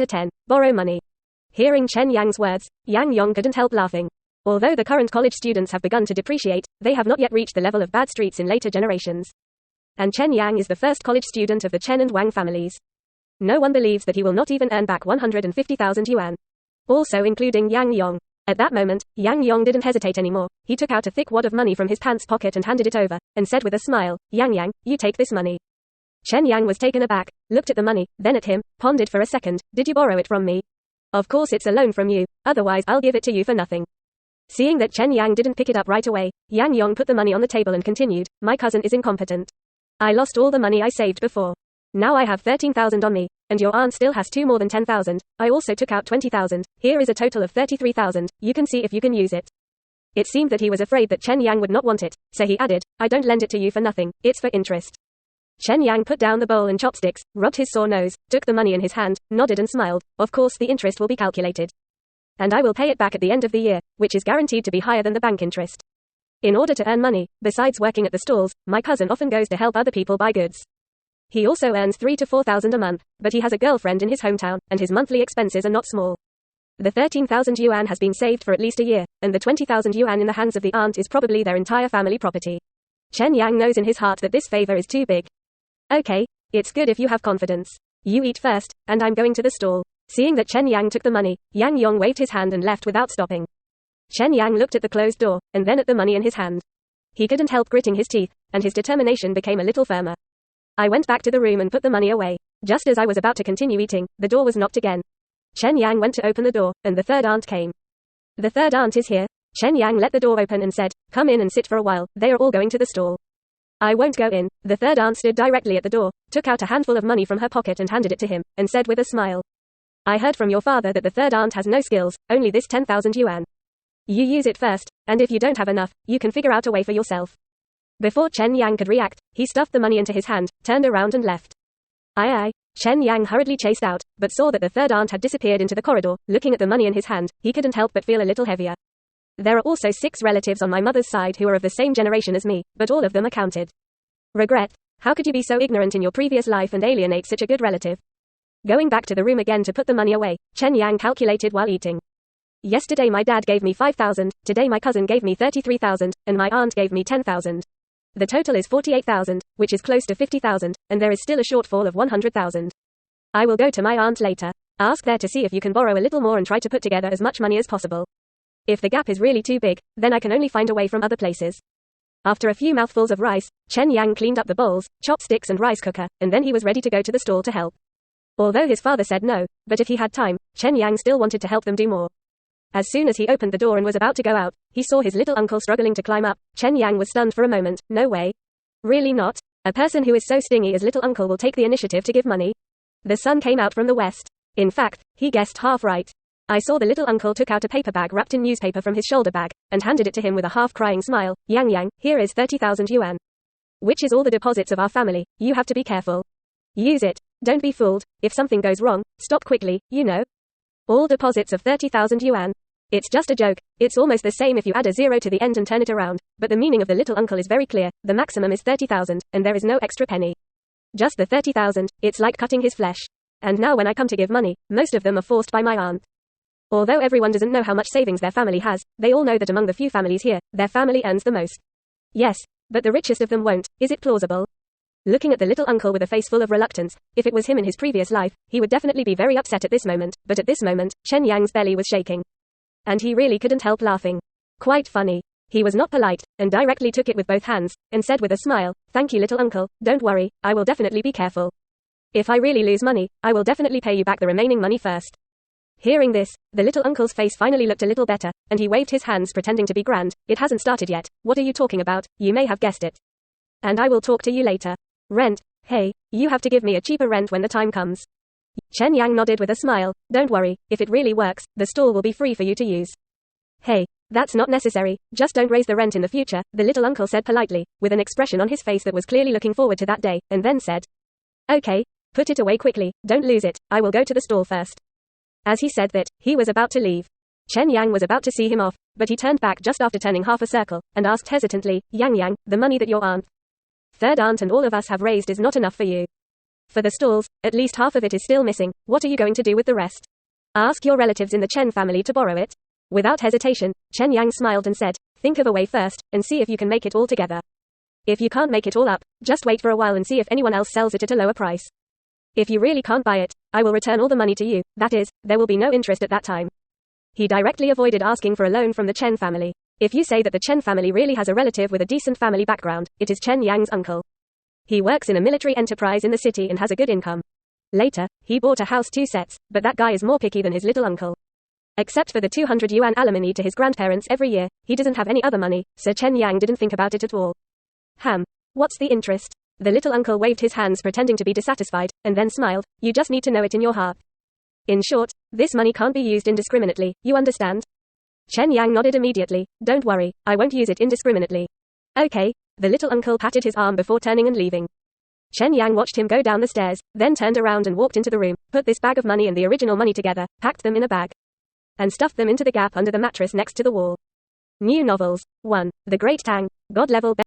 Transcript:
10. Borrow money. Hearing Chen Yang's words, Yang Yong couldn't help laughing. Although the current college students have begun to depreciate, they have not yet reached the level of bad streets in later generations. And Chen Yang is the first college student of the Chen and Wang families. No one believes that he will not even earn back 150,000 yuan. Also including Yang Yong. At that moment, Yang Yong didn't hesitate anymore. He took out a thick wad of money from his pants pocket and handed it over, and said with a smile, Yang, you take this money. Chen Yang was taken aback, looked at the money, then at him, pondered for a second. Did you borrow it from me? Of course it's a loan from you, otherwise I'll give it to you for nothing. Seeing that Chen Yang didn't pick it up right away, Yang Yong put the money on the table and continued, my cousin is incompetent. I lost all the money I saved before. Now I have 13,000 on me, and your aunt still has more than 10,000. I also took out 20,000. Here is a total of 33,000. You can see if you can use it. It seemed that he was afraid that Chen Yang would not want it, so he added, I don't lend it to you for nothing, it's for interest. Chen Yang put down the bowl and chopsticks, rubbed his sore nose, took the money in his hand, nodded and smiled. Of course the interest will be calculated. And I will pay it back at the end of the year, which is guaranteed to be higher than the bank interest. In order to earn money, besides working at the stalls, my cousin often goes to help other people buy goods. He also earns 3,000 to 4,000 a month, but he has a girlfriend in his hometown, and his monthly expenses are not small. The 13,000 yuan has been saved for at least a year, and the 20,000 yuan in the hands of the aunt is probably their entire family property. Chen Yang knows in his heart that this favor is too big. Okay, it's good if you have confidence. You eat first, and I'm going to the stall. Seeing that Chen Yang took the money, Yang Yong waved his hand and left without stopping. Chen Yang looked at the closed door, and then at the money in his hand. He couldn't help gritting his teeth, and his determination became a little firmer. I went back to the room and put the money away. Just as I was about to continue eating, the door was knocked again. Chen Yang went to open the door, and the third aunt came. The third aunt is here. Chen Yang let the door open and said, come in and sit for a while, they are all going to the stall. I won't go in. The third aunt stood directly at the door, took out a handful of money from her pocket and handed it to him, and said with a smile. I heard from your father that the third aunt has no skills, only this 10,000 yuan. You use it first, and if you don't have enough, you can figure out a way for yourself. Before Chen Yang could react, he stuffed the money into his hand, turned around and left. Aye. Chen Yang hurriedly chased out, but saw that the third aunt had disappeared into the corridor. Looking at the money in his hand, he couldn't help but feel a little heavier. There are also 6 relatives on my mother's side who are of the same generation as me, but all of them are counted. Regret? How could you be so ignorant in your previous life and alienate such a good relative? Going back to the room again to put the money away, Chen Yang calculated while eating. Yesterday my dad gave me 5,000, today my cousin gave me 33,000, and my aunt gave me 10,000. The total is 48,000, which is close to 50,000, and there is still a shortfall of 100,000. I will go to my aunt later. Ask there to see if you can borrow a little more and try to put together as much money as possible. If the gap is really too big, then I can only find a way from other places. After a few mouthfuls of rice, Chen Yang cleaned up the bowls, chopsticks and rice cooker, and then he was ready to go to the stall to help. Although his father said no, but if he had time, Chen Yang still wanted to help them do more. As soon as he opened the door and was about to go out, he saw his little uncle struggling to climb up. Chen Yang was stunned for a moment. No way. Really not? A person who is so stingy as little uncle will take the initiative to give money? The sun came out from the west. In fact, he guessed half right. I saw the little uncle took out a paper bag wrapped in newspaper from his shoulder bag, and handed it to him with a half-crying smile. Yang, here is 30,000 yuan. Which is all the deposits of our family. You have to be careful. Use it. Don't be fooled. If something goes wrong, stop quickly, you know. All deposits of 30,000 yuan. It's just a joke. It's almost the same if you add a 0 to the end and turn it around, but the meaning of the little uncle is very clear. The maximum is 30,000, and there is no extra penny. Just the 30,000, it's like cutting his flesh. And now when I come to give money, most of them are forced by my aunt. Although everyone doesn't know how much savings their family has, they all know that among the few families here, their family earns the most. Yes, but the richest of them won't. Is it plausible? Looking at the little uncle with a face full of reluctance, if it was him in his previous life, he would definitely be very upset at this moment, but at this moment, Chen Yang's belly was shaking. And he really couldn't help laughing. Quite funny. He was not polite, and directly took it with both hands, and said with a smile, thank you little uncle, don't worry, I will definitely be careful. If I really lose money, I will definitely pay you back the remaining money first. Hearing this, the little uncle's face finally looked a little better, and he waved his hands pretending to be grand. It hasn't started yet. What are you talking about? You may have guessed it. And I will talk to you later. Rent. Hey, you have to give me a cheaper rent when the time comes. Chen Yang nodded with a smile. Don't worry, if it really works, the stall will be free for you to use. Hey, that's not necessary, just don't raise the rent in the future, the little uncle said politely, with an expression on his face that was clearly looking forward to that day, and then said, okay, put it away quickly, don't lose it, I will go to the stall first. As he said that, he was about to leave. Chen Yang was about to see him off, but he turned back just after turning half a circle, and asked hesitantly, Yang, the money that your aunt, third aunt and all of us have raised is not enough for you. For the stalls, at least half of it is still missing. What are you going to do with the rest? Ask your relatives in the Chen family to borrow it. Without hesitation, Chen Yang smiled and said, think of a way first, and see if you can make it all together. If you can't make it all up, just wait for a while and see if anyone else sells it at a lower price. If you really can't buy it, I will return all the money to you, that is, there will be no interest at that time. He directly avoided asking for a loan from the Chen family. If you say that the Chen family really has a relative with a decent family background, it is Chen Yang's uncle. He works in a military enterprise in the city and has a good income. Later, he bought a house 2 sets, but that guy is more picky than his little uncle. Except for the 200 yuan alimony to his grandparents every year, he doesn't have any other money, so Chen Yang didn't think about it at all. What's the interest? The little uncle waved his hands pretending to be dissatisfied, and then smiled. You just need to know it in your heart. In short, this money can't be used indiscriminately, you understand? Chen Yang nodded immediately. Don't worry, I won't use it indiscriminately. Okay. The little uncle patted his arm before turning and leaving. Chen Yang watched him go down the stairs, then turned around and walked into the room, put this bag of money and the original money together, packed them in a bag, and stuffed them into the gap under the mattress next to the wall. New novels. 1. The Great Tang. God level.